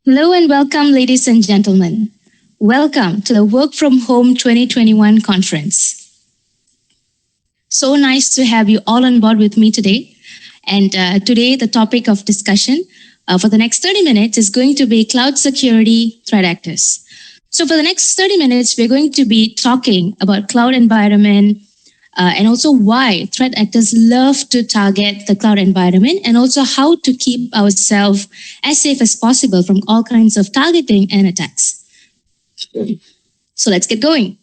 Hello and welcome, ladies and gentlemen. Welcome to the Work from Home 2021 conference. So nice to have you all on board with me today. And today, the topic of discussion for the next 30 minutes is going to be cloud security threat actors. So, for the next 30 minutes, we're going to be talking about cloud environment, and also why threat actors love to target the cloud environment, and also how to keep ourselves as safe as possible from all kinds of targeting and attacks. So let's get going.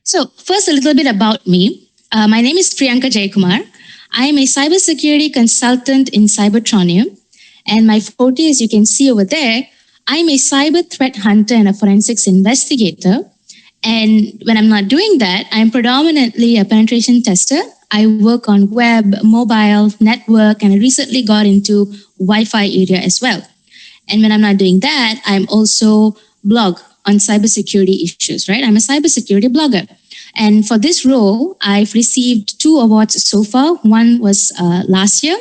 So first, a little bit about me. My name is Priyanka Jayakumar. I am a cybersecurity consultant in Cybertronium, and my forte, as you can see over there, I'm a cyber threat hunter and a forensics investigator. And when I'm not doing that, I'm predominantly a penetration tester. I work on web, mobile, network, and I recently got into Wi-Fi area as well. And when I'm not doing that, I'm also blog on cybersecurity issues, right? I'm a cybersecurity blogger. And for this role, I've received 2 awards so far. One was last year,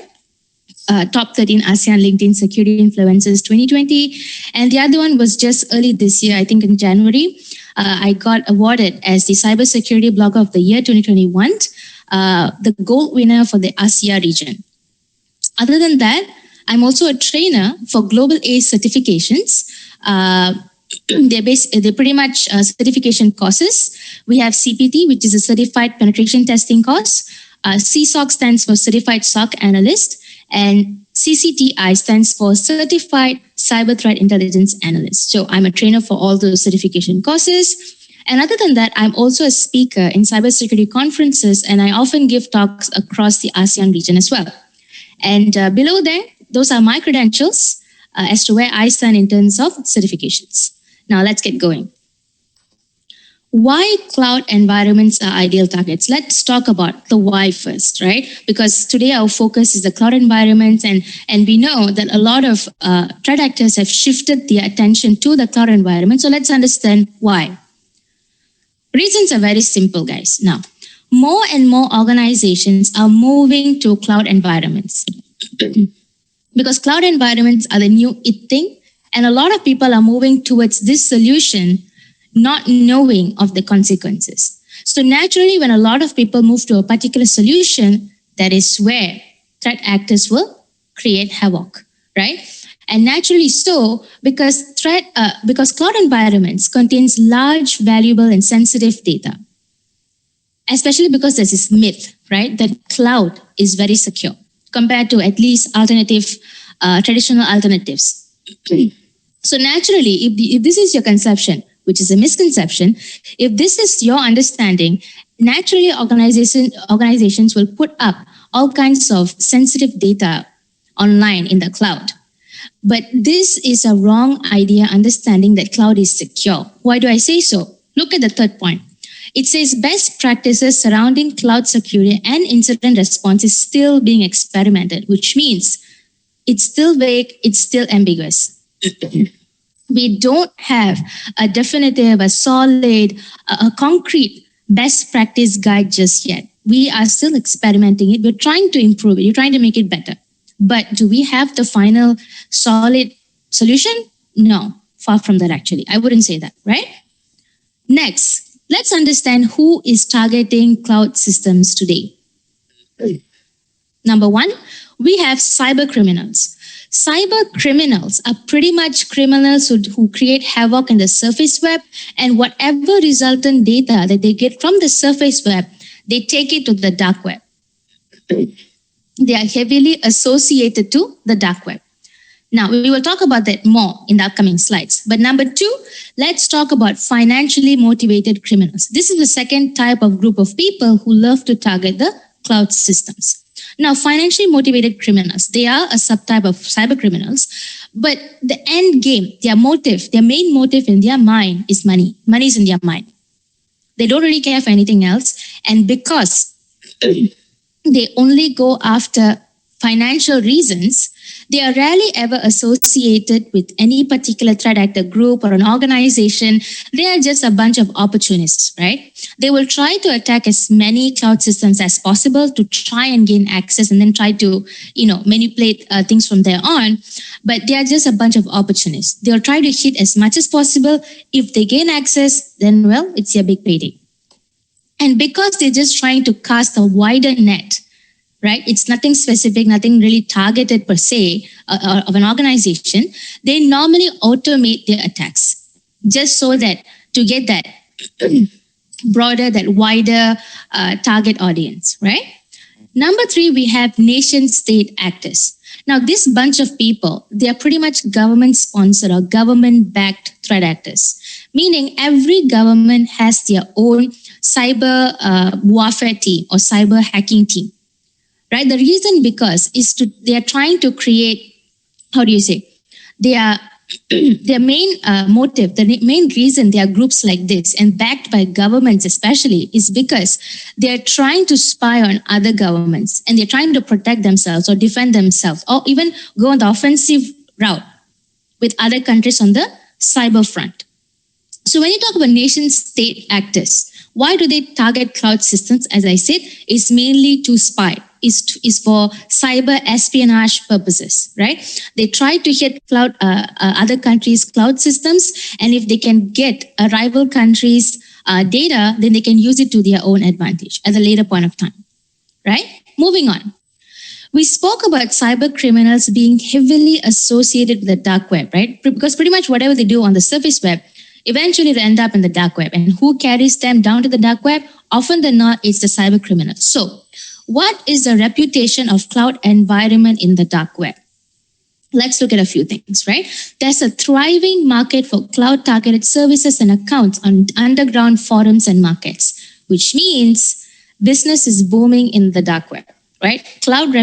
Top 13 ASEAN LinkedIn Security Influencers 2020. And the other one was just early this year, I think in January. I got awarded as the Cybersecurity Blogger of the Year 2021, the gold winner for the ASEA region. Other than that, I'm also a trainer for Global A certifications. They're pretty much certification courses. We have CPT, which is a Certified Penetration Testing course. CSOC stands for Certified SOC Analyst. And CCTI stands for Certified Cyber Threat Intelligence Analyst. So I'm a trainer for all those certification courses. And other than that, I'm also a speaker in cybersecurity conferences, and I often give talks across the ASEAN region as well. And below there, those are my credentials as to where I stand in terms of certifications. Now let's get going. Why cloud environments are ideal targets? Let's talk about the why first, right? Because today our focus is the cloud environments, and we know that a lot of threat actors have shifted their attention to the cloud environment. So let's understand why. Reasons are very simple, guys. Now, more and more organizations are moving to cloud environments because cloud environments are the new it thing, and a lot of people are moving towards this solution not knowing of the consequences. So naturally, when a lot of people move to a particular solution, that is where threat actors will create havoc, right? And naturally so, because cloud environments contains large, valuable, and sensitive data, especially because there's this myth, right, that cloud is very secure compared to at least traditional alternatives. So naturally, if this is your conception, which is a misconception, if this is your understanding, naturally organizations will put up all kinds of sensitive data online in the cloud. But this is a wrong idea, understanding that cloud is secure. Why do I say so? Look at the third point. It says best practices surrounding cloud security and incident response is still being experimented, which means it's still vague, it's still ambiguous. We don't have a definitive, a solid, a concrete best practice guide just yet. We are still experimenting it. We're trying to improve it. We're trying to make it better. But do we have the final solid solution? No, far from that actually. I wouldn't say that, right? Next, let's understand who is targeting cloud systems today. Number 1, we have cyber criminals. Cyber criminals are pretty much criminals who create havoc in the surface web, and whatever resultant data that they get from the surface web, they take it to the dark web. They are heavily associated to the dark web. Now, we will talk about that more in the upcoming slides. But number 2, let's talk about financially motivated criminals. This is the second type of group of people who love to target the cloud systems. Now, financially motivated criminals, they are a subtype of cyber criminals, but the end game, their main motive in their mind is money. Money is in their mind. They don't really care for anything else. And because they only go after financial reasons, they are rarely ever associated with any particular threat actor group or an organization. They are just a bunch of opportunists, right? They will try to attack as many cloud systems as possible to try and gain access and then try to, manipulate things from there on. But they are just a bunch of opportunists. They'll try to hit as much as possible. If they gain access, then, well, it's your big payday. And because they're just trying to cast a wider net, right? It's nothing specific, nothing really targeted per se of an organization. They normally automate their attacks just so that to get that broader, that wider target audience, right? Number 3, we have nation state actors. Now, this bunch of people, they are pretty much government sponsored or government backed threat actors, meaning every government has their own cyber warfare team or cyber hacking team. Right? The reason they are trying to create, their main motive, the main reason they are groups like this and backed by governments especially is because they are trying to spy on other governments and they're trying to protect themselves or defend themselves or even go on the offensive route with other countries on the cyber front. So when you talk about nation state actors, why do they target cloud systems? As I said, it's mainly to spy. Is for cyber espionage purposes, right? They try to hit other countries' cloud systems, and if they can get a rival country's data, then they can use it to their own advantage at a later point of time, right? Moving on. We spoke about cyber criminals being heavily associated with the dark web, right? Because pretty much whatever they do on the surface web, eventually they end up in the dark web. And who carries them down to the dark web? Often than not, it's the cyber criminals. So, what is the reputation of cloud environment in the dark web? Let's look at a few things, right? There's a thriving market for cloud targeted services and accounts on underground forums and markets, which means business is booming in the dark web, right? Cloud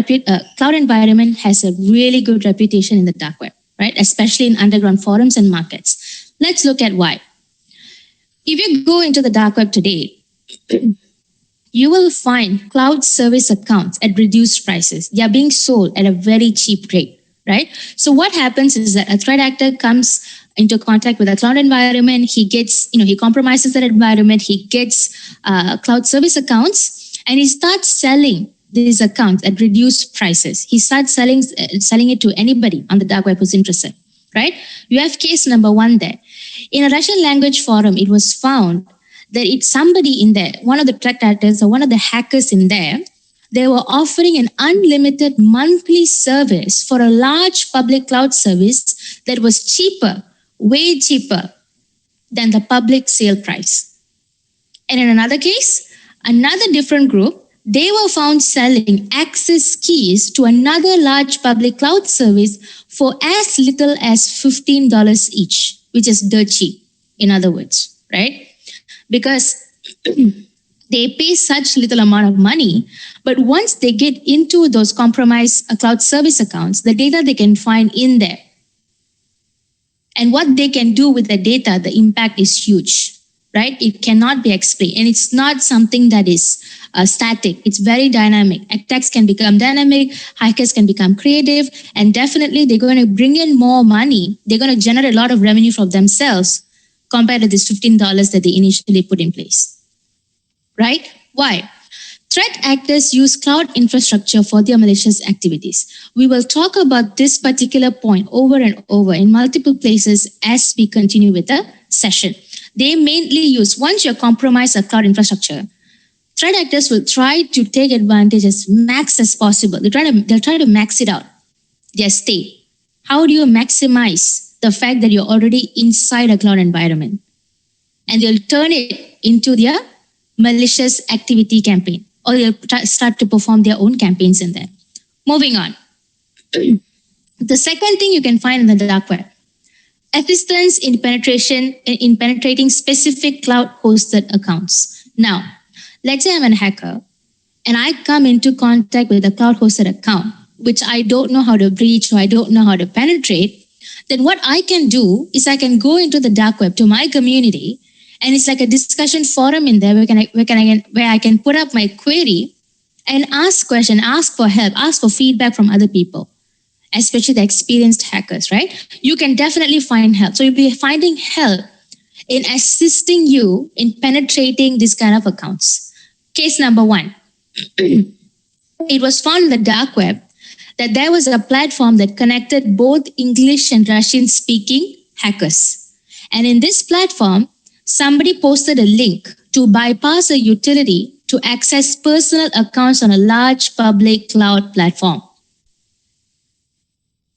environment has a really good reputation in the dark web, right? Especially in underground forums and markets. Let's look at why. If you go into the dark web today, you will find cloud service accounts at reduced prices. They are being sold at a very cheap rate, right? So what happens is that a threat actor comes into contact with a cloud environment. He gets, he compromises that environment. He gets cloud service accounts and he starts selling these accounts at reduced prices. He starts selling it to anybody on the dark web who's interested, right? You have case number 1 there. In a Russian language forum, it was found that it's somebody in there, one of the threat actors or one of the hackers in there, they were offering an unlimited monthly service for a large public cloud service that was cheaper, way cheaper than the public sale price. And in another case, another different group, they were found selling access keys to another large public cloud service for as little as $15 each, which is dirt cheap, in other words, right? Because they pay such little amount of money, but once they get into those compromised cloud service accounts, the data they can find in there and what they can do with the data, the impact is huge, right? It cannot be explained. And it's not something that is static. It's very dynamic. Attacks can become dynamic, hackers can become creative, and definitely they're going to bring in more money. They're going to generate a lot of revenue for themselves compared to this $15 that they initially put in place, right? Why? Threat actors use cloud infrastructure for their malicious activities. We will talk about this particular point over and over in multiple places as we continue with the session. They mainly use, once you compromise a cloud infrastructure, threat actors will try to take advantage as max as possible. They'll try to max it out, their state. How do you maximize the fact that you're already inside a cloud environment? And they'll turn it into their malicious activity campaign, or they'll start to perform their own campaigns in there. Moving on. The second thing you can find in the dark web, assistance in penetrating specific cloud hosted accounts. Now, let's say I'm a hacker and I come into contact with a cloud hosted account, which I don't know how to breach or I don't know how to penetrate. Then what I can do is I can go into the dark web to my community, and it's like a discussion forum in there where I can put up my query, and ask questions, ask for help, ask for feedback from other people, especially the experienced hackers, right? You can definitely find help. So you'll be finding help in assisting you in penetrating this kind of accounts. Case number one. It was found in the dark web that there was a platform that connected both English and Russian speaking hackers. And in this platform, somebody posted a link to bypass a utility to access personal accounts on a large public cloud platform.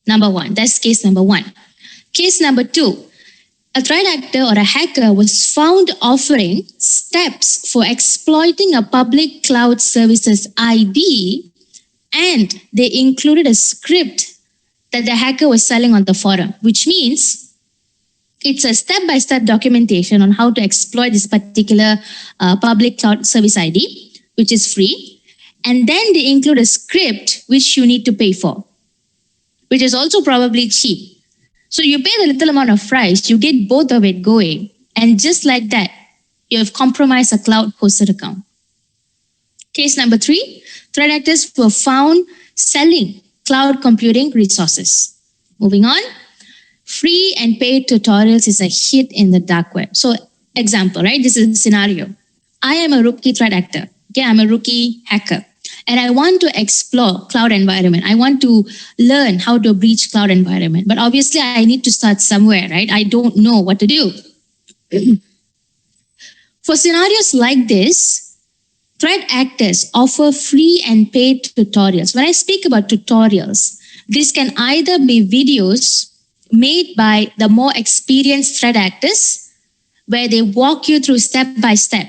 Number one, that's case number one. Case number two, a threat actor or a hacker was found offering steps for exploiting a public cloud services ID, and they included a script that the hacker was selling on the forum, which means it's a step-by-step documentation on how to exploit this particular public cloud service ID, which is free. And then they include a script which you need to pay for, which is also probably cheap. So you pay the little amount of price, you get both of it going. And just like that, you have compromised a cloud hosted account. Case number three, threat actors were found selling cloud computing resources. Moving on, free and paid tutorials is a hit in the dark web. So example, right? This is a scenario. I am a rookie threat actor. Okay, I'm a rookie hacker. And I want to explore cloud environment. I want to learn how to breach cloud environment. But obviously, I need to start somewhere, right? I don't know what to do. For scenarios like this, threat actors offer free and paid tutorials. When I speak about tutorials, this can either be videos made by the more experienced threat actors, where they walk you through step by step.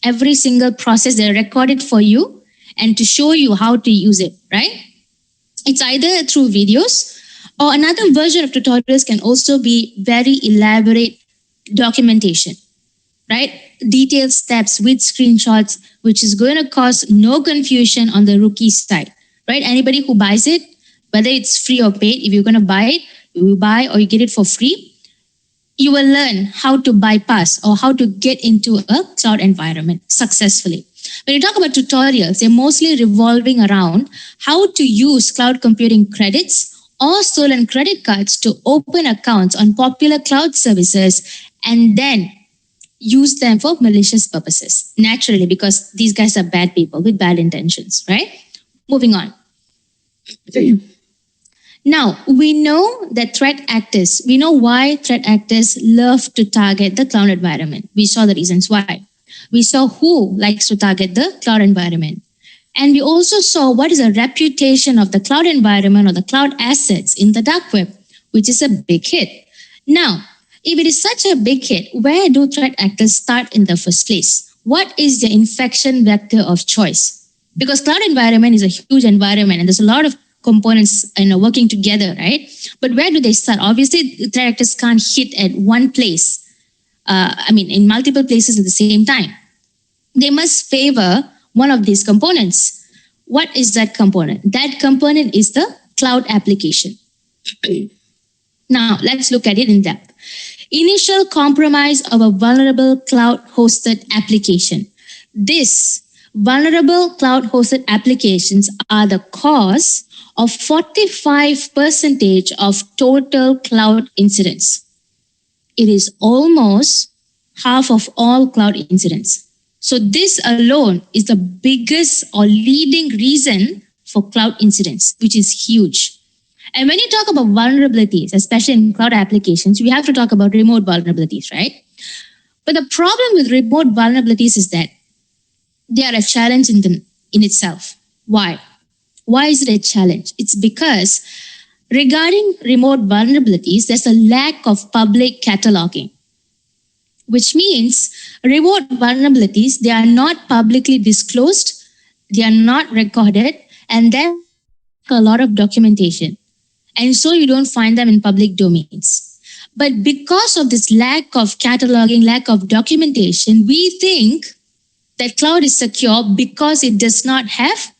Every single process, they record it for you and to show you how to use it, right? It's either through videos, or another version of tutorials can also be very elaborate documentation, right? Detailed steps with screenshots, which is going to cause no confusion on the rookie side, right? Anybody who buys it, whether it's free or paid, if you're going to buy it, you buy or you get it for free, you will learn how to bypass or how to get into a cloud environment successfully. When you talk about tutorials, they're mostly revolving around how to use cloud computing credits or stolen credit cards to open accounts on popular cloud services and then use them for malicious purposes. Naturally, because these guys are bad people with bad intentions, right? Moving on. Now, we know that we know why threat actors love to target the cloud environment. We saw the reasons why. We saw who likes to target the cloud environment. And we also saw what is the reputation of the cloud environment or the cloud assets in the dark web, which is a big hit. Now, if it is such a big hit, where do threat actors start in the first place? What is the infection vector of choice? Because cloud environment is a huge environment and there's a lot of components working together, right? But where do they start? Obviously, threat actors can't hit at one place. In multiple places at the same time. They must favor one of these components. What is that component? That component is the cloud application. Now, let's look at it in depth. Initial compromise of a vulnerable cloud-hosted application. This vulnerable cloud-hosted applications are the cause of 45% of total cloud incidents. It is almost half of all cloud incidents. So this alone is the biggest or leading reason for cloud incidents, which is huge. And when you talk about vulnerabilities, especially in cloud applications, we have to talk about remote vulnerabilities, right? But the problem with remote vulnerabilities is that they are a challenge in itself. Why? Why is it a challenge? It's because regarding remote vulnerabilities, there's a lack of public cataloging, which means remote vulnerabilities, they are not publicly disclosed, they are not recorded, and then a lot of documentation. And so you don't find them in public domains. But because of this lack of cataloging, lack of documentation, we think that cloud is secure because it does not have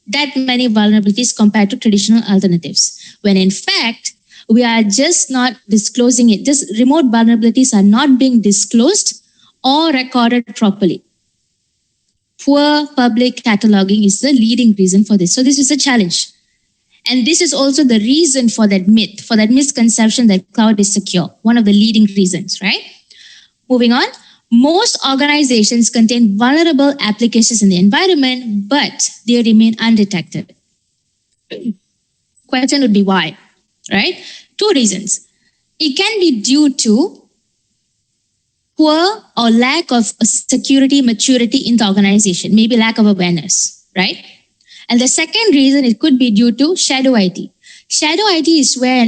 that many vulnerabilities compared to traditional alternatives. When in fact, we are just not disclosing it. Just remote vulnerabilities are not being disclosed or recorded properly. poor public cataloging is the leading reason for this. So this is a challenge. And this is also the reason for that myth, for that misconception that cloud is secure. One of the leading reasons, right? Moving on. Most organizations contain vulnerable applications in the environment, but they remain undetected. Question would be why, right? Two reasons. It can be due to poor or lack of security maturity in the organization, maybe lack of awareness, right? And the second reason, it could be due to shadow IT. Shadow IT is where,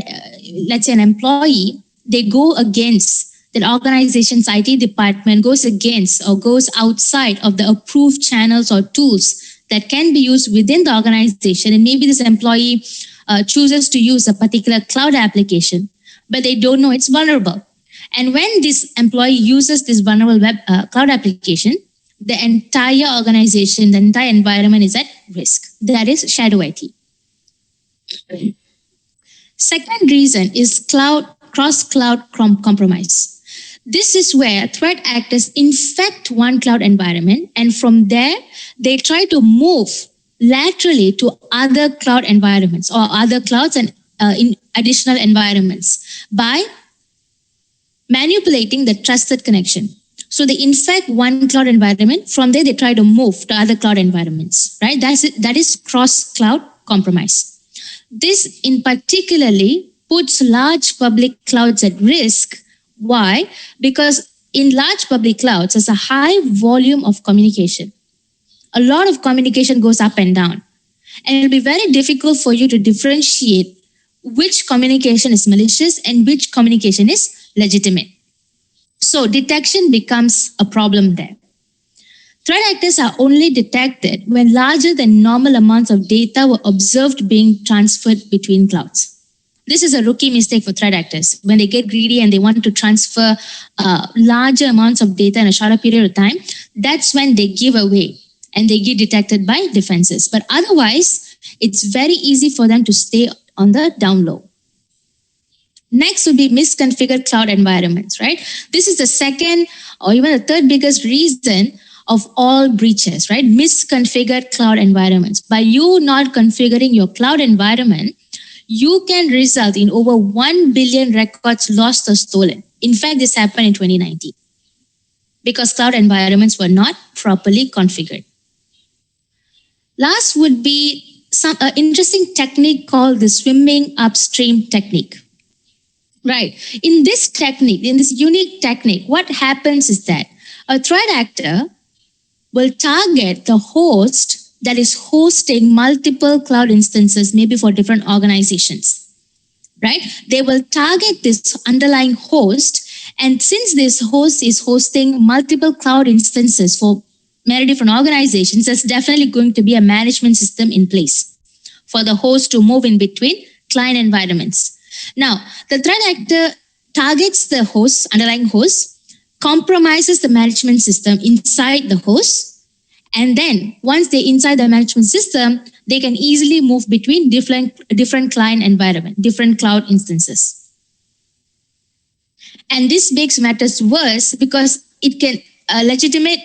let's say, an employee, they go against that organization's IT department, goes against or goes outside of the approved channels or tools that can be used within the organization. And maybe this employee chooses to use a particular cloud application, but they don't know it's vulnerable. And when this employee uses this vulnerable web cloud application, the entire organization, the entire environment is at risk. That is shadow IT. Second reason is cross-cloud compromise. This is where threat actors infect one cloud environment, and from there, they try to move laterally to other cloud environments or other clouds and in additional environments by manipulating the trusted connection. So they infect one cloud environment. From there, they try to move to other cloud environments, right? That is cross-cloud compromise. This in particularly puts large public clouds at risk. Why? Because in large public clouds, there's a high volume of communication. A lot of communication goes up and down. And it'll be very difficult for you to differentiate which communication is malicious and which communication is legitimate. So detection becomes a problem there. Threat actors are only detected when larger than normal amounts of data were observed being transferred between clouds. This is a rookie mistake for threat actors. When they get greedy and they want to transfer larger amounts of data in a shorter period of time, that's when they give away and they get detected by defenses. But otherwise, it's very easy for them to stay on the down low. Next would be misconfigured cloud environments, right? This is the second or even the third biggest reason of all breaches, right? Misconfigured cloud environments. By you not configuring your cloud environment, you can result in over 1 billion records lost or stolen. In fact, this happened in 2019 because cloud environments were not properly configured. Last would be some interesting technique called the swimming upstream technique. Right. In this technique, in this unique technique, what happens is that a threat actor will target the host that is hosting multiple cloud instances, maybe for different organizations, right? They will target this underlying host. And since this host is hosting multiple cloud instances for many different organizations, there's definitely going to be a management system in place for the host to move in between client environments. Now, the threat actor targets the host, underlying host, compromises the management system inside the host, and then once they're inside the management system, they can easily move between different client environment, different cloud instances. And this makes matters worse because it can legitimate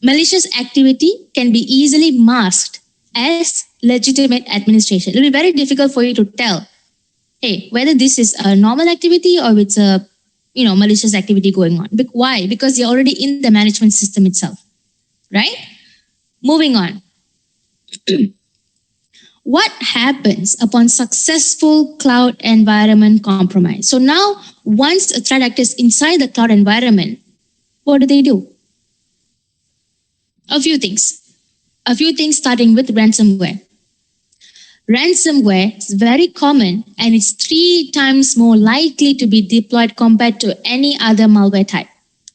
malicious activity can be easily masked as legitimate administration. It will be very difficult for you to tell, hey, whether this is a normal activity or it's a malicious activity going on. Why? Because you're already in the management system itself. Right? Moving on. What happens upon successful cloud environment compromise? So now, once a threat actor is inside the cloud environment, what do? A few things starting with ransomware. Ransomware is very common and it's 3 times more likely to be deployed compared to any other malware type.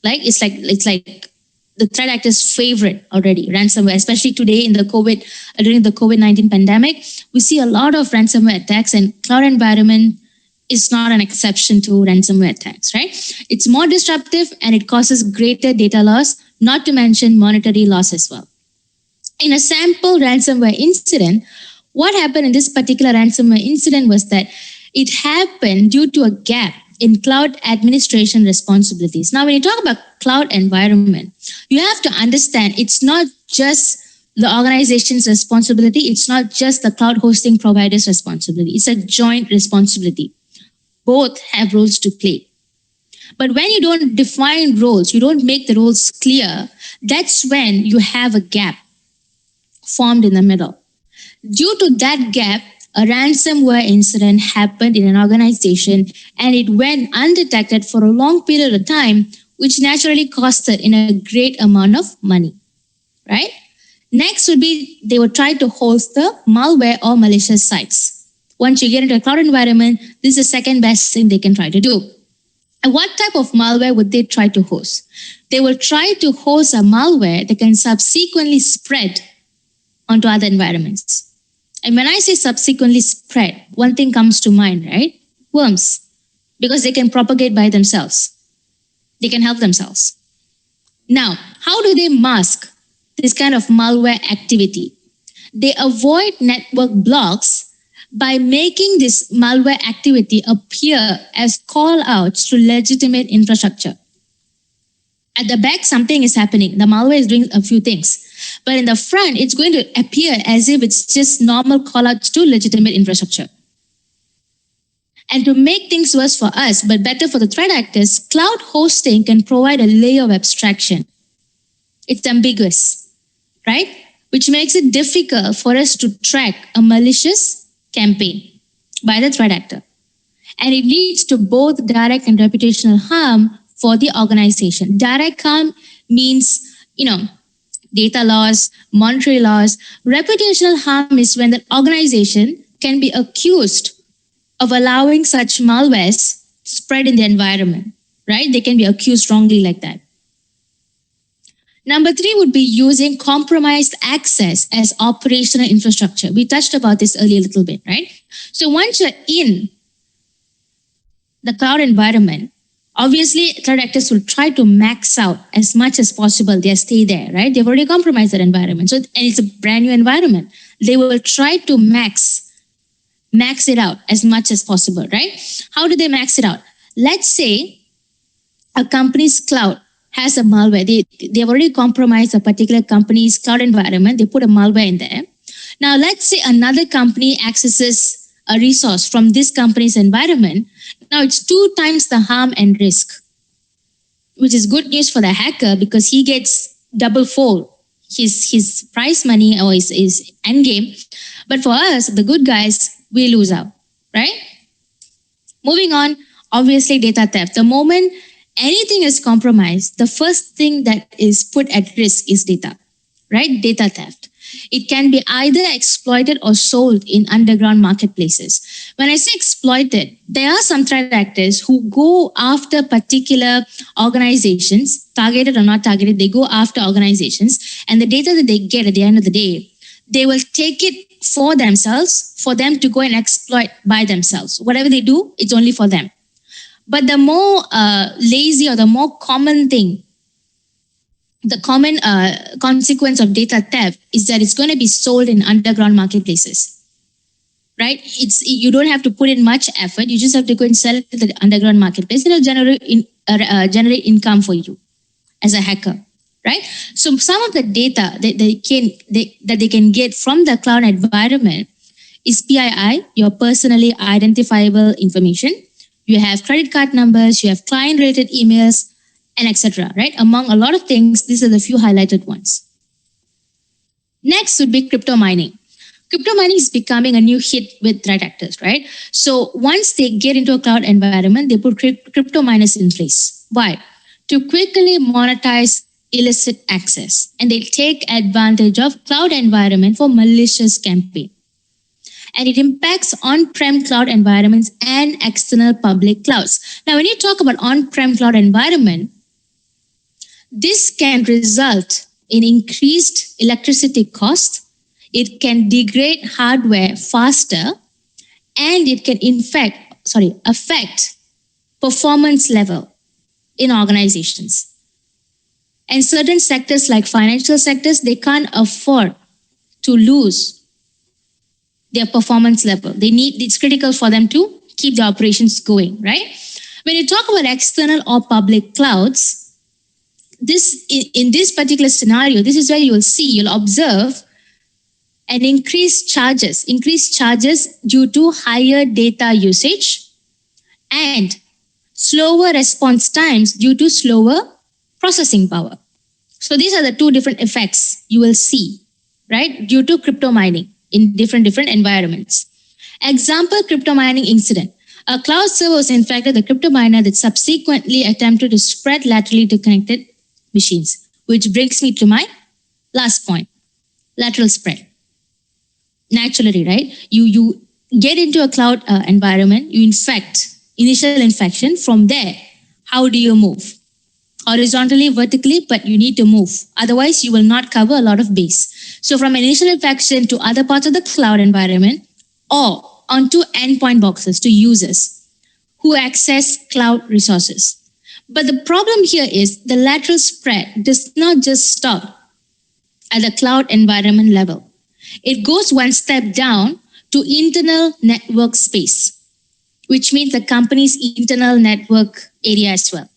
It's like the threat actor's favorite already, ransomware, especially today in the during the COVID-19 pandemic. We see a lot of ransomware attacks, and cloud environment is not an exception to ransomware attacks, right? It's more disruptive and it causes greater data loss, not to mention monetary loss as well. In a sample ransomware incident, what happened in this particular ransomware incident was that it happened due to a gap in cloud administration responsibilities. Now, when you talk about cloud environment, you have to understand it's not just the organization's responsibility. It's not just the cloud hosting provider's responsibility. It's a joint responsibility. Both have roles to play. But when you don't define roles, you don't make the roles clear, that's when you have a gap formed in the middle. Due to that gap, a ransomware incident happened in an organization and it went undetected for a long period of time, which naturally costed in a great amount of money, right? Next would be they would try to host the malware or malicious sites. Once you get into a cloud environment, this is the second best thing they can try to do. And what type of malware would they try to host? They will try to host a malware that can subsequently spread onto other environments. And when I say subsequently spread, one thing comes to mind, right? Worms, because they can propagate by themselves. They can help themselves. Now, how do they mask this kind of malware activity? They avoid network blocks by making this malware activity appear as call outs to legitimate infrastructure. At the back, something is happening. The malware is doing a few things. But in the front, it's going to appear as if it's just normal callouts to legitimate infrastructure. And to make things worse for us, but better for the threat actors, cloud hosting can provide a layer of abstraction. It's ambiguous, right? Which makes it difficult for us to track a malicious campaign by the threat actor. And it leads to both direct and reputational harm for the organization. Direct harm means, data loss, monetary loss. Reputational harm is when the organization can be accused of allowing such malwares spread in the environment, right? They can be accused wrongly like that. Number 3 would be using compromised access as operational infrastructure. We touched about this earlier a little bit, right? So once you're in the cloud environment, obviously threat actors will try to max out as much as possible their stay there, right? They've already compromised that environment. And it's a brand new environment. They will try to max it out as much as possible, right? How do they max it out? Let's say a company's cloud has a malware. They've already compromised a particular company's cloud environment. They put a malware in there. Now, let's say another company accesses a resource from this company's environment. Now, it's 2 times the harm and risk, which is good news for the hacker because he gets double fold his prize money or his end game. But for us, the good guys, we lose out, right? Moving on, obviously data theft. The moment anything is compromised, the first thing that is put at risk is data, right? Data theft. It can be either exploited or sold in underground marketplaces. When I say exploited, there are some threat actors who go after particular organizations, targeted or not targeted, they go after organizations, and the data that they get at the end of the day, they will take it for themselves, for them to go and exploit by themselves. Whatever they do, it's only for them. But the more lazy or the more common thing, the common consequence of data theft is that it's going to be sold in underground marketplaces, right? You don't have to put in much effort. You just have to go and sell it to the underground marketplace. It'll generate income for you as a hacker, right? So some of the data that they can get from the cloud environment is PII, your personally identifiable information. You have credit card numbers, you have client-related emails, and etc. Right? Among a lot of things, these are the few highlighted ones. Next would be crypto mining. Crypto mining is becoming a new hit with threat actors, right? So once they get into a cloud environment, they put crypto miners in place. Why? To quickly monetize illicit access. And they take advantage of cloud environment for malicious campaign. And it impacts on-prem cloud environments and external public clouds. Now, when you talk about on-prem cloud environment, this can result in increased electricity cost. It can degrade hardware faster, and it can affect performance level in organizations. And certain sectors like financial sectors, they can't afford to lose their performance level. It's critical for them to keep the operations going, right? When you talk about external or public clouds, in this particular scenario, this is where you'll observe an increased charges due to higher data usage and slower response times due to slower processing power. So these are the two different effects you will see, right, due to crypto mining in different environments. Example, crypto mining incident. A cloud server was infected the crypto miner that subsequently attempted to spread laterally to connected machines, which brings me to my last point, lateral spread. Naturally, right? You get into a cloud environment, you infect, initial infection. From there, how do you move? Horizontally, vertically, but you need to move. Otherwise, you will not cover a lot of base. So from initial infection to other parts of the cloud environment or onto endpoint boxes to users who access cloud resources. But the problem here is the lateral spread does not just stop at the cloud environment level. It goes one step down to internal network space, which means the company's internal network area as well,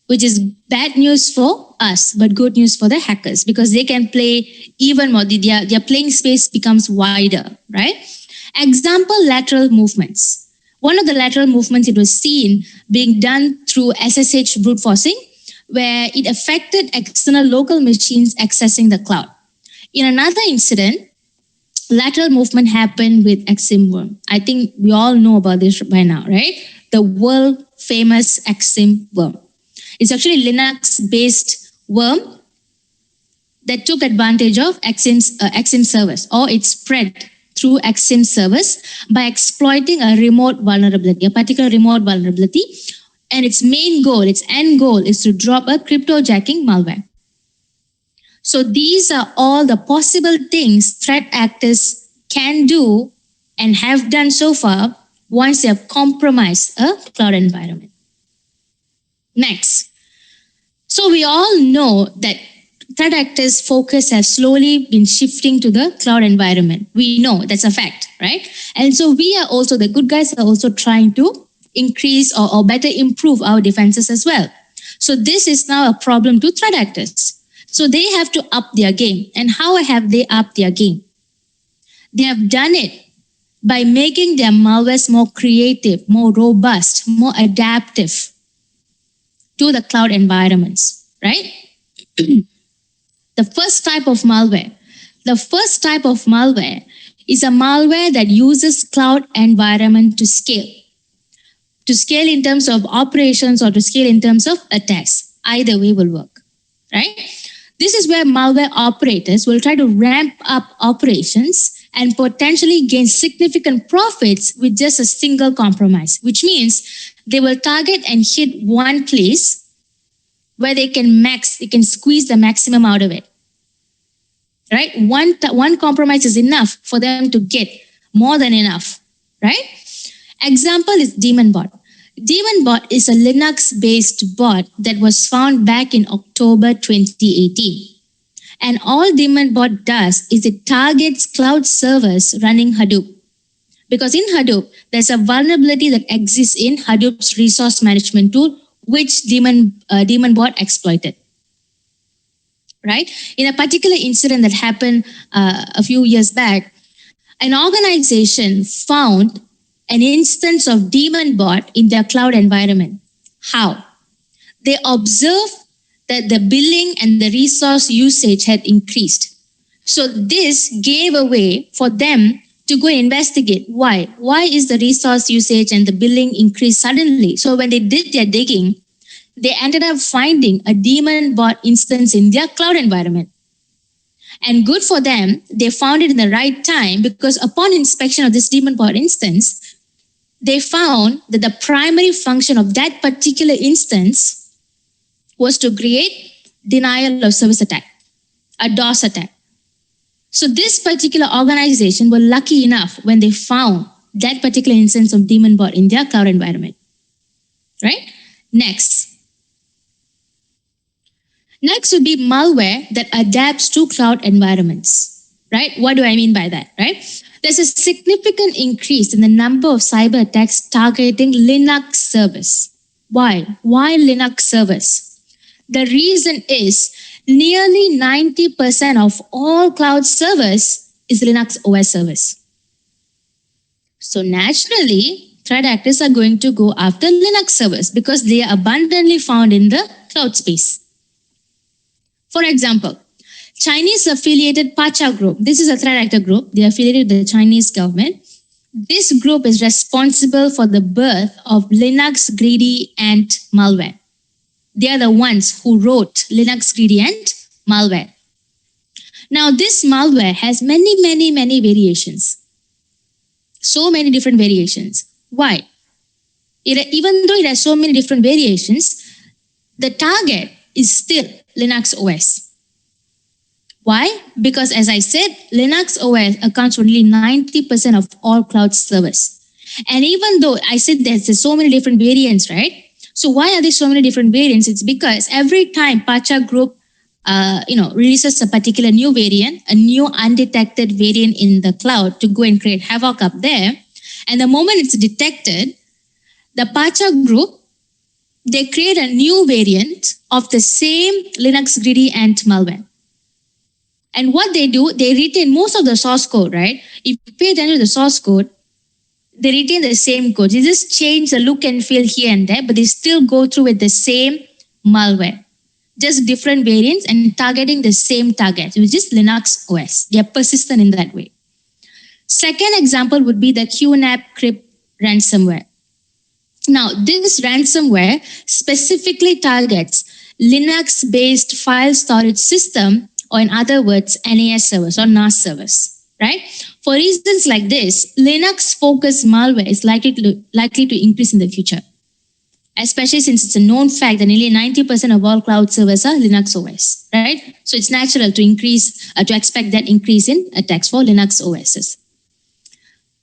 which is bad news for us, but good news for the hackers because they can play even more. Their playing space becomes wider, right? Example, lateral movements. One of the lateral movements, it was seen being done through SSH brute forcing, where it affected external local machines accessing the cloud. In another incident, lateral movement happened with Exim worm. I think we all know about this by now, right? The world famous Exim worm. It's actually Linux-based worm that took advantage of Exim servers, or it spread through Exim servers by exploiting a remote vulnerability, a particular remote vulnerability. And its main goal, its end goal is to drop a cryptojacking malware. So these are all the possible things threat actors can do and have done so far once they have compromised a cloud environment. Next. So we all know that threat actors' focus has slowly been shifting to the cloud environment. We know that's a fact, right? And so we are also, the good guys are also trying to increase or better improve our defenses as well. So this is now a problem to threat actors. So they have to up their game. And how have they upped their game? They have done it by making their malwares more creative, more robust, more adaptive to the cloud environments, right? The first type of malware is a malware that uses cloud environment to scale in terms of operations or to scale in terms of attacks. Either way will work, right? This is where malware operators will try to ramp up operations and potentially gain significant profits with just a single compromise, which means they will target and hit one place where they can squeeze the maximum out of it, right? One compromise is enough for them to get more than enough, right? Example is DemonBot. DemonBot is a Linux-based bot that was found back in October 2018. And all DemonBot does is it targets cloud servers running Hadoop. Because in Hadoop, there's a vulnerability that exists in Hadoop's resource management tool, which DemonBot exploited, right? In a particular incident that happened a few years back, an organization found an instance of DemonBot in their cloud environment. How? They observed that the billing and the resource usage had increased. So this gave a way for them to go investigate why. Why is the resource usage and the billing increased suddenly? So when they did their digging, they ended up finding a DemonBot instance in their cloud environment. And good for them, they found it in the right time because upon inspection of this DemonBot instance, they found that the primary function of that particular instance was to create denial of service attack, a DOS attack. So this particular organization were lucky enough when they found that particular instance of DemonBot in their cloud environment, right? Next would be malware that adapts to cloud environments, right? What do I mean by that, right? There's a significant increase in the number of cyber attacks targeting Linux servers. Why? Why Linux servers? The reason is nearly 90% of all cloud servers is Linux OS servers. So naturally, threat actors are going to go after Linux servers because they are abundantly found in the cloud space. For example, Chinese affiliated Pacha Group. This is a threat actor group. They are affiliated with the Chinese government. This group is responsible for the birth of Linux greedy ant malware. They are the ones who wrote Linux greedy ant malware. Now, this malware has many variations. So many different variations. Why? Even though it has so many different variations, the target is still Linux OS. Why? Because as I said, Linux OS accounts for nearly 90% of all cloud servers. And even though I said there's so many different variants, right? So why are there so many different variants? It's because every time Pacha Group releases a particular new variant, a new undetected variant in the cloud to go and create havoc up there. And the moment it's detected, the Pacha Group, they create a new variant of the same Linux greedy ant malware. And what they do, they retain most of the source code, right? If you pay attention to the source code, they retain the same code. They just change the look and feel here and there, but they still go through with the same malware. Just different variants and targeting the same target, which is Linux OS. They are persistent in that way. Second example would be the QNAP Crypt ransomware. Now, this ransomware specifically targets Linux-based file storage system, or in other words, NAS servers or NAS servers, right? For reasons like this, Linux-focused malware is likely to increase in the future, especially since it's a known fact that nearly 90% of all cloud servers are Linux OS, right? So it's natural to expect that increase in attacks for Linux OSs.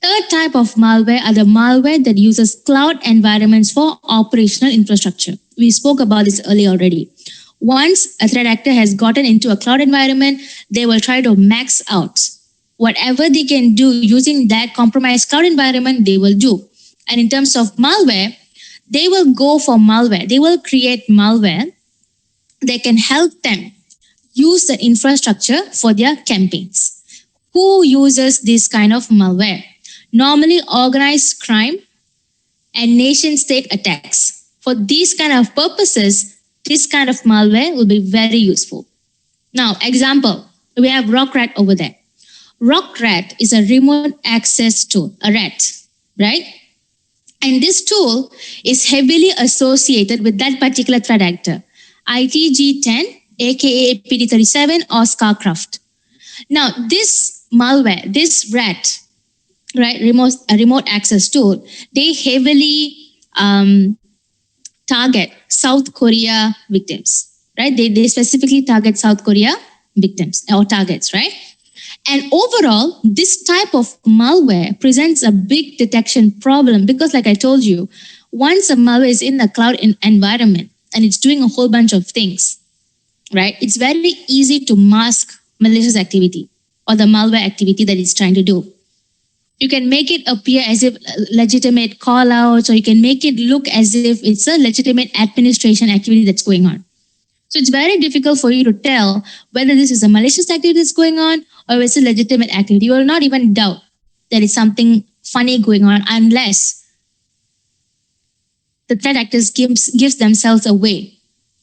Third type of malware are the malware that uses cloud environments for operational infrastructure. We spoke about this earlier already. Once a threat actor has gotten into a cloud environment, they will try to max out whatever they can do using that compromised cloud environment, they will do. And in terms of malware, they will go for malware. They will create malware that can help them use the infrastructure for their campaigns. Who uses this kind of malware? Normally organized crime and nation state attacks. For these kind of purposes, this kind of malware will be very useful. Now, example, we have RockRat over there. RockRat is a remote access tool, a RAT, right? And this tool is heavily associated with that particular threat actor, ITG10, aka PD37 or StarCraft. Now, this malware, this RAT, right, remote access tool, they heavily target South Korea victims, right? They specifically target South Korea victims or targets, right? And overall, this type of malware presents a big detection problem because, like I told you, once a malware is in the cloud environment and it's doing a whole bunch of things, right? It's very easy to mask malicious activity or the malware activity that it's trying to do. You can make it appear as if legitimate call outs, or you can make it look as if it's a legitimate administration activity that's going on. So it's very difficult for you to tell whether this is a malicious activity that's going on or it's a legitimate activity. You will not even doubt there is something funny going on unless the threat actors gives themselves away,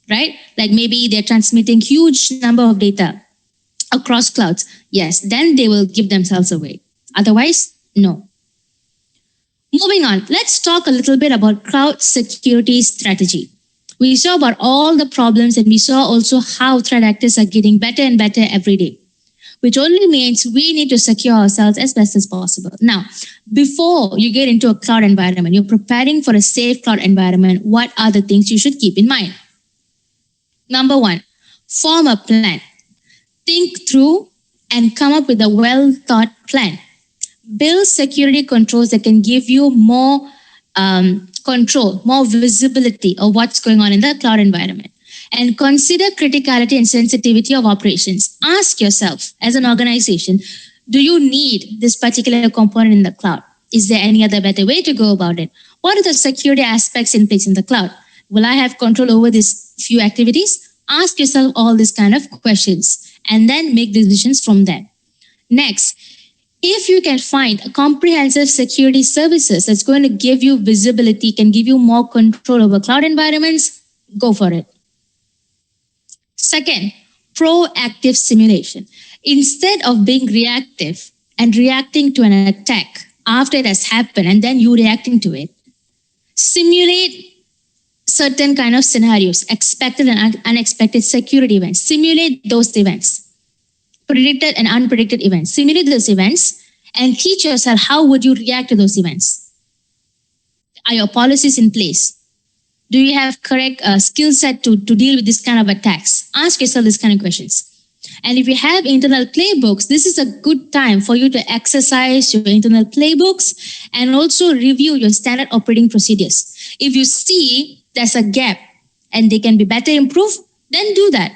right? Like maybe they're transmitting huge number of data across clouds. Yes, then they will give themselves away. Otherwise, no. Moving on, let's talk a little bit about cloud security strategy. We saw about all the problems and we saw also how threat actors are getting better and better every day, which only means we need to secure ourselves as best as possible. Now, before you get into a cloud environment, you're preparing for a safe cloud environment, what are the things you should keep in mind? Number one, form a plan. Think through and come up with a well-thought plan. Build security controls that can give you more control, more visibility of what's going on in the cloud environment. And consider criticality and sensitivity of operations. Ask yourself, as an organization, do you need this particular component in the cloud? Is there any other better way to go about it? What are the security aspects in place in the cloud? Will I have control over these few activities? Ask yourself all these kind of questions and then make decisions from there. Next, if you can find a comprehensive security services that's going to give you visibility, can give you more control over cloud environments, go for it. Second, proactive simulation. Instead of being reactive and reacting to an attack after it has happened and then you reacting to it, simulate certain kind of scenarios, expected and unexpected security events. Simulate those events, predicted and unpredicted events. Simulate those events and teach yourself how would you react to those events. Are your policies in place? Do you have correct skill set to deal with this kind of attacks? Ask yourself these kind of questions. And if you have internal playbooks, this is a good time for you to exercise your internal playbooks and also review your standard operating procedures. If you see there's a gap and they can be better improved, then do that.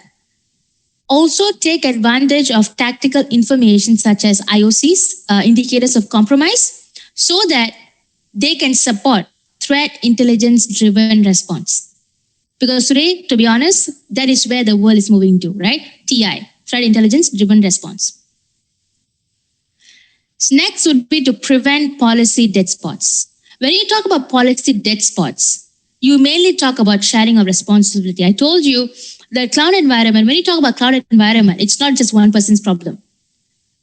Also take advantage of tactical information such as IOCs, indicators of compromise, so that they can support threat intelligence driven response. Because today, to be honest, that is where the world is moving to, right? TI, threat intelligence driven response. Next would be to prevent policy dead spots. When you talk about policy dead spots, you mainly talk about sharing of responsibility. I told you the cloud environment, when you talk about cloud environment, it's not just one person's problem.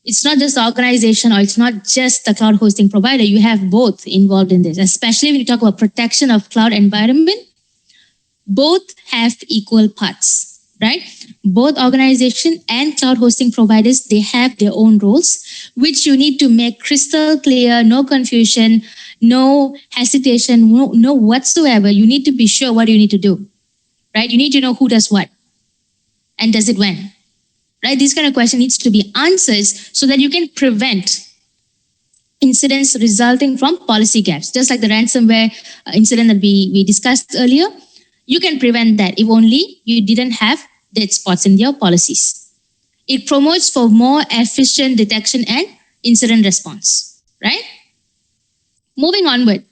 It's not just the organization or it's not just the cloud hosting provider. You have both involved in this, especially when you talk about protection of cloud environment. Both have equal parts, right? Both organization and cloud hosting providers, they have their own roles, which you need to make crystal clear, no confusion, no hesitation, no whatsoever. You need to be sure what you need to do, right? You need to know who does what and does it when, right? This kind of question needs to be answers so that you can prevent incidents resulting from policy gaps. Just like the ransomware incident that we discussed earlier, you can prevent that if only you didn't have dead spots in your policies. It promotes for more efficient detection and incident response, right? Moving onward,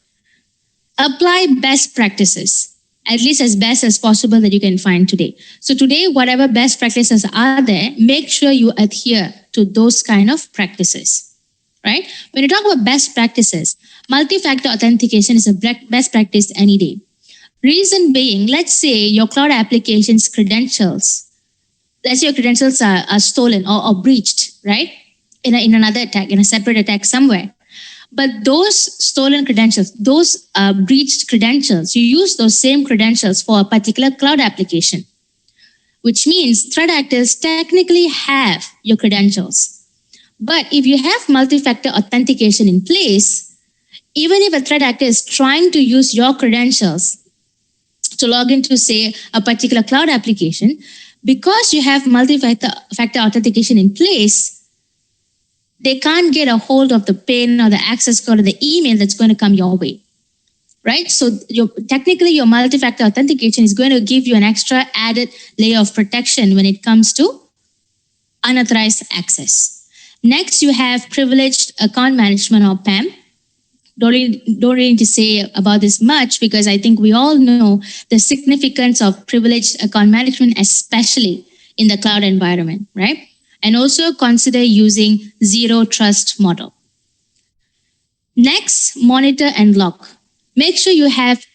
apply best practices, at least as best as possible that you can find today. So today, whatever best practices are there, make sure you adhere to those kind of practices, right? When you talk about best practices, multi-factor authentication is a best practice any day. Reason being, let's say your cloud application's credentials, let's say your credentials are stolen or breached, right? In another attack, in a separate attack somewhere. But those stolen credentials, those breached credentials, you use those same credentials for a particular cloud application, which means threat actors technically have your credentials. But if you have multi-factor authentication in place, even if a threat actor is trying to use your credentials to log into, say, a particular cloud application, because you have multi-factor authentication in place, they can't get a hold of the PIN or the access code or the email that's going to come your way, right? So technically your multi-factor authentication is going to give you an extra added layer of protection when it comes to unauthorized access. Next, you have privileged account management or PAM. Don't really need to say about this much because I think we all know the significance of privileged account management, especially in the cloud environment, right? And also consider using zero trust model. Next, monitor and log. Make sure you have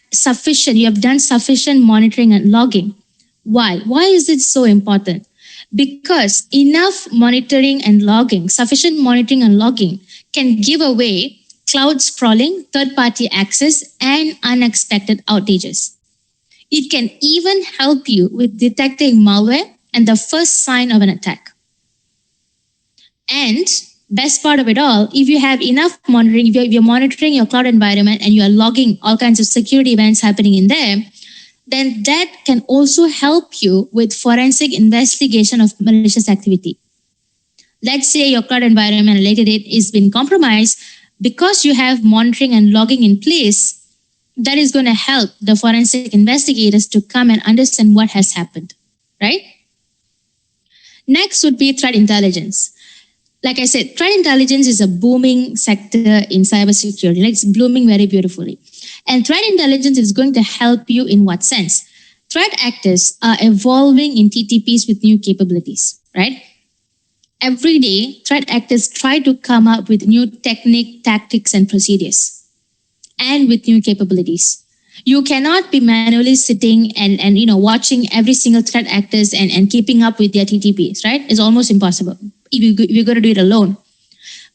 done sufficient monitoring and logging. Why? Why is it so important? Because enough monitoring and logging, sufficient monitoring and logging can give away cloud sprawling, third-party access, and unexpected outages. It can even help you with detecting malware and the first sign of an attack. And best part of it all, if you have enough monitoring, if you're monitoring your cloud environment and you are logging all kinds of security events happening in there, then that can also help you with forensic investigation of malicious activity. Let's say your cloud environment at a later date is been compromised. Because you have monitoring and logging in place, that is going to help the forensic investigators to come and understand what has happened, right? Next would be threat intelligence. Like I said, threat intelligence is a booming sector in cybersecurity. Like it's blooming very beautifully. And threat intelligence is going to help you in what sense? Threat actors are evolving in TTPs with new capabilities, right? Every day, threat actors try to come up with new technique, tactics, and procedures, and with new capabilities. You cannot be manually sitting and watching every single threat actors and keeping up with their TTPs, right? It's almost impossible if you're going to do it alone.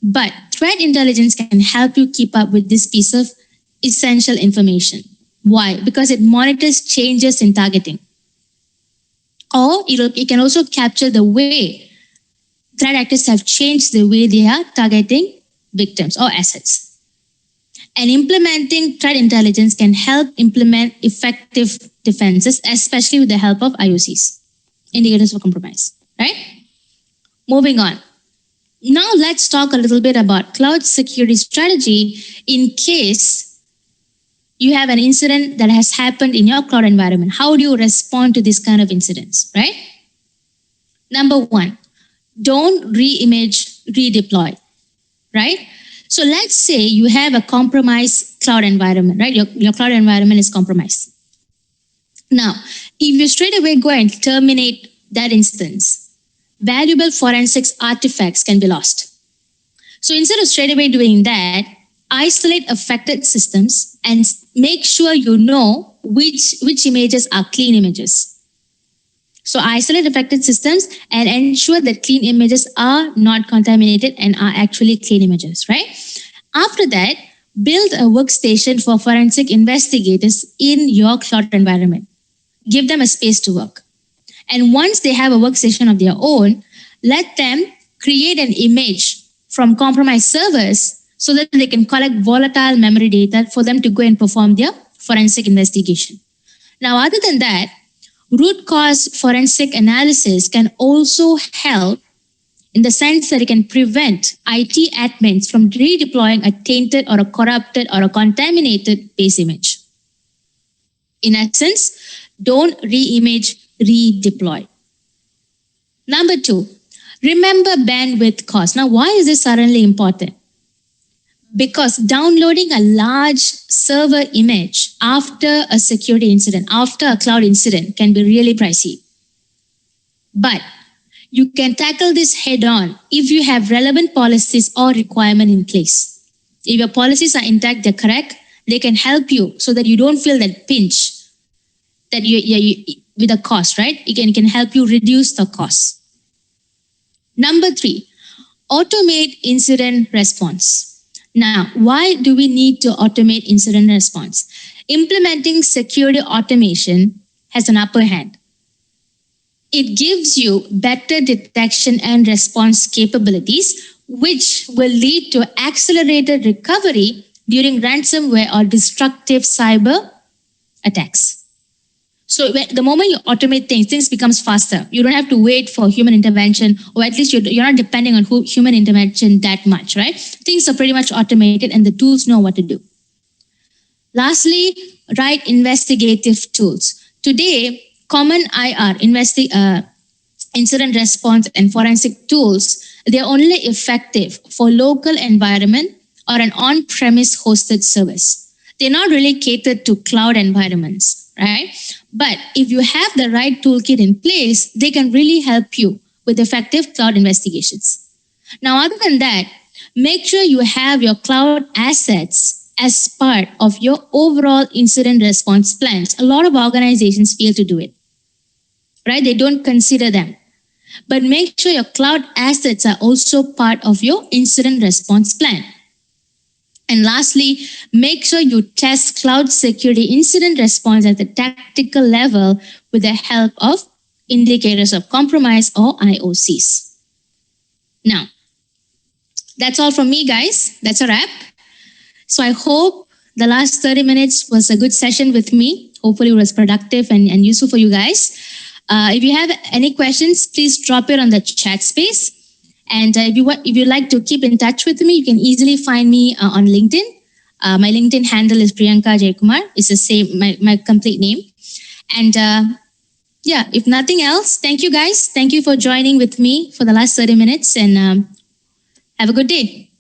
But threat intelligence can help you keep up with this piece of essential information. Why? Because it monitors changes in targeting. Or it can also capture the way threat actors have changed the way they are targeting victims or assets. And implementing threat intelligence can help implement effective defenses, especially with the help of IOCs, indicators of compromise, right? Moving on. Now let's talk a little bit about cloud security strategy in case you have an incident that has happened in your cloud environment. How do you respond to this kind of incidents, right? Number one, don't re-image, redeploy, right? So let's say you have a compromised cloud environment, right? Your cloud environment is compromised. Now, if you straight away go and terminate that instance, valuable forensics artifacts can be lost. So instead of straight away doing that, isolate affected systems and make sure you know which images are clean images. So isolate affected systems and ensure that clean images are not contaminated and are actually clean images, right? After that, build a workstation for forensic investigators in your cloud environment. Give them a space to work. And once they have a workstation of their own, let them create an image from compromised servers so that they can collect volatile memory data for them to go and perform their forensic investigation. Now, other than that, root cause forensic analysis can also help in the sense that it can prevent IT admins from redeploying a tainted or a corrupted or a contaminated base image. In essence, don't re-image, redeploy. Number two, remember bandwidth cost. Now, why is this suddenly important? Because downloading a large server image after a security incident, after a cloud incident, can be really pricey. But you can tackle this head on if you have relevant policies or requirement in place. If your policies are intact, they're correct, they can help you so that you don't feel that pinch that you with the cost, right? It can help you reduce the cost. Number three, automate incident response. Now, why do we need to automate incident response? Implementing security automation has an upper hand. It gives you better detection and response capabilities, which will lead to accelerated recovery during ransomware or destructive cyber attacks. So the moment you automate things becomes faster. You don't have to wait for human intervention, or at least you're not depending on human intervention that much, right? Things are pretty much automated and the tools know what to do. Lastly, write investigative tools. Today, common IR, incident response and forensic tools, they're only effective for local environment or an on-premise hosted service. They're not really catered to cloud environments, right? But if you have the right toolkit in place, they can really help you with effective cloud investigations. Now, other than that, make sure you have your cloud assets as part of your overall incident response plans. A lot of organizations fail to do it, right? They don't consider them. But make sure your cloud assets are also part of your incident response plan. And lastly, make sure you test cloud security incident response at the tactical level with the help of indicators of compromise or IOCs. Now, that's all from me, guys. That's a wrap. So I hope the last 30 minutes was a good session with me. Hopefully it was productive and useful for you guys. If you have any questions, please drop it on the chat space. And if you'd like to keep in touch with me, you can easily find me on LinkedIn. My LinkedIn handle is Priyanka Jaykumar. It's the same, my complete name. And if nothing else, thank you guys. Thank you for joining with me for the last 30 minutes. And Have a good day.